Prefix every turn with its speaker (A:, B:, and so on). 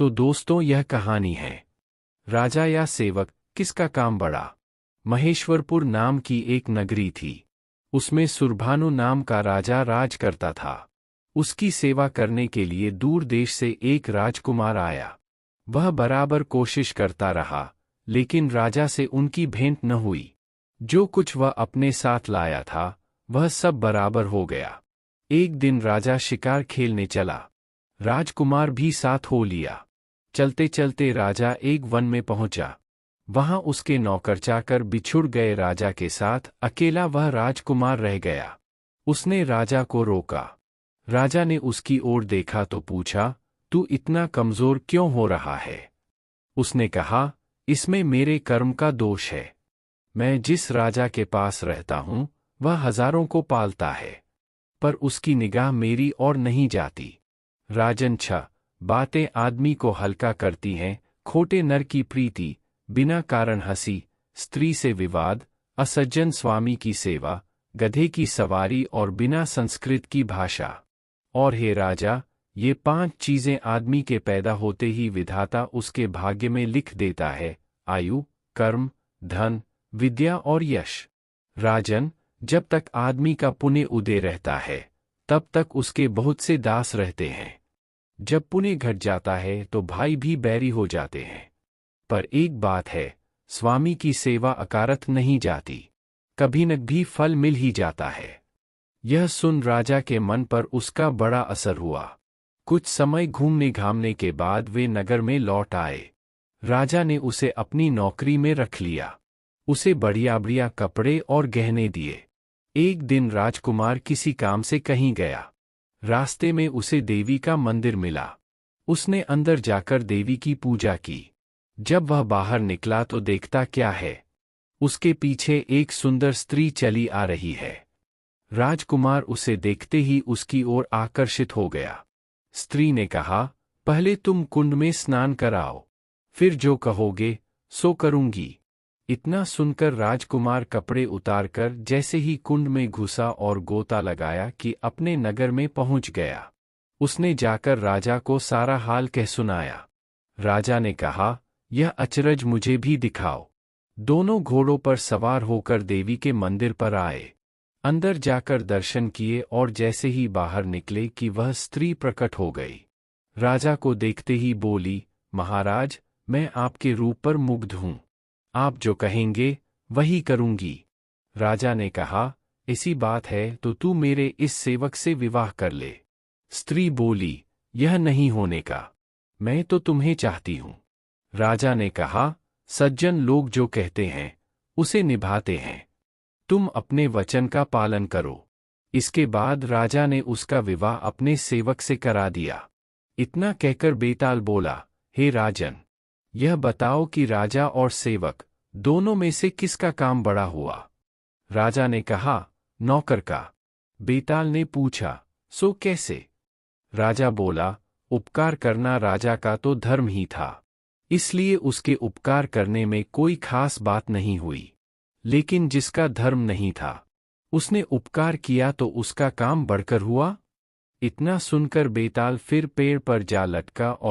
A: तो दोस्तों, यह कहानी है राजा या सेवक, किसका काम बड़ा। महेश्वरपुर नाम की एक नगरी थी। उसमें सुरभानु नाम का राजा राज करता था। उसकी सेवा करने के लिए दूर देश से एक राजकुमार आया। वह बराबर कोशिश करता रहा, लेकिन राजा से उनकी भेंट न हुई। जो कुछ वह अपने साथ लाया था, वह सब बराबर हो गया। एक दिन राजा शिकार खेलने चला। राजकुमार भी साथ हो लिया। चलते चलते राजा एक वन में पहुंचा। वहां उसके नौकर चाकर बिछुड़ गए। राजा के साथ अकेला वह राजकुमार रह गया। उसने राजा को रोका। राजा ने उसकी ओर देखा तो पूछा, तू इतना कमजोर क्यों हो रहा है? उसने कहा, इसमें मेरे कर्म का दोष है। मैं जिस राजा के पास रहता हूं, वह हजारों को पालता है, पर उसकी निगाह मेरी ओर नहीं जाती। राजन, बातें आदमी को हल्का करती हैं। खोटे नर की प्रीति, बिना कारण हंसी, स्त्री से विवाद, असज्जन स्वामी की सेवा, गधे की सवारी और बिना संस्कृत की भाषा। और हे राजा, ये 5 चीजें आदमी के पैदा होते ही विधाता उसके भाग्य में लिख देता है: आयु, कर्म, धन, विद्या और यश। राजन, जब तक आदमी का पुण्य उदय रहता है, तब तक उसके बहुत से दास रहते हैं। जब पुण्य घट जाता है तो भाई भी बैरी हो जाते हैं। पर एक बात है, स्वामी की सेवा अकारथ नहीं जाती, कभी न भी फल मिल ही जाता है। यह सुन राजा के मन पर उसका बड़ा असर हुआ। कुछ समय घूमने घामने के बाद वे नगर में लौट आए। राजा ने उसे अपनी नौकरी में रख लिया। उसे बढ़िया बढ़िया कपड़े और गहने दिए। एक दिन राजकुमार किसी काम से कहीं गया। रास्ते में उसे देवी का मंदिर मिला। उसने अंदर जाकर देवी की पूजा की। जब वह बाहर निकला तो देखता क्या है, उसके पीछे एक सुंदर स्त्री चली आ रही है। राजकुमार उसे देखते ही उसकी ओर आकर्षित हो गया। स्त्री ने कहा, पहले तुम कुंड में स्नान कराओ, फिर जो कहोगे सो करूंगी। इतना सुनकर राजकुमार कपड़े उतारकर जैसे ही कुंड में घुसा और गोता लगाया कि अपने नगर में पहुंच गया। उसने जाकर राजा को सारा हाल कह सुनाया। राजा ने कहा, यह अचरज मुझे भी दिखाओ। दोनों घोड़ों पर सवार होकर देवी के मंदिर पर आए। अंदर जाकर दर्शन किए और जैसे ही बाहर निकले कि वह स्त्री प्रकट हो गई। राजा को देखते ही बोली, महाराज, मैं आपके रूप पर मुग्ध हूं। आप जो कहेंगे वही करूंगी। राजा ने कहा, ऐसी बात है तो तू मेरे इस सेवक से विवाह कर ले। स्त्री बोली, यह नहीं होने का, मैं तो तुम्हें चाहती हूं। राजा ने कहा, सज्जन लोग जो कहते हैं उसे निभाते हैं, तुम अपने वचन का पालन करो। इसके बाद राजा ने उसका विवाह अपने सेवक से करा दिया। इतना कहकर बेताल बोला, हे राजन, यह बताओ कि राजा और सेवक दोनों में से किसका काम बड़ा हुआ? राजा ने कहा, नौकर का। बेताल ने पूछा, सो कैसे? राजा बोला, उपकार करना राजा का तो धर्म ही था, इसलिए उसके उपकार करने में कोई खास बात नहीं हुई। लेकिन जिसका धर्म नहीं था, उसने उपकार किया तो उसका काम बढ़कर हुआ। इतना सुनकर बेताल फिर पेड़ पर जा लटका और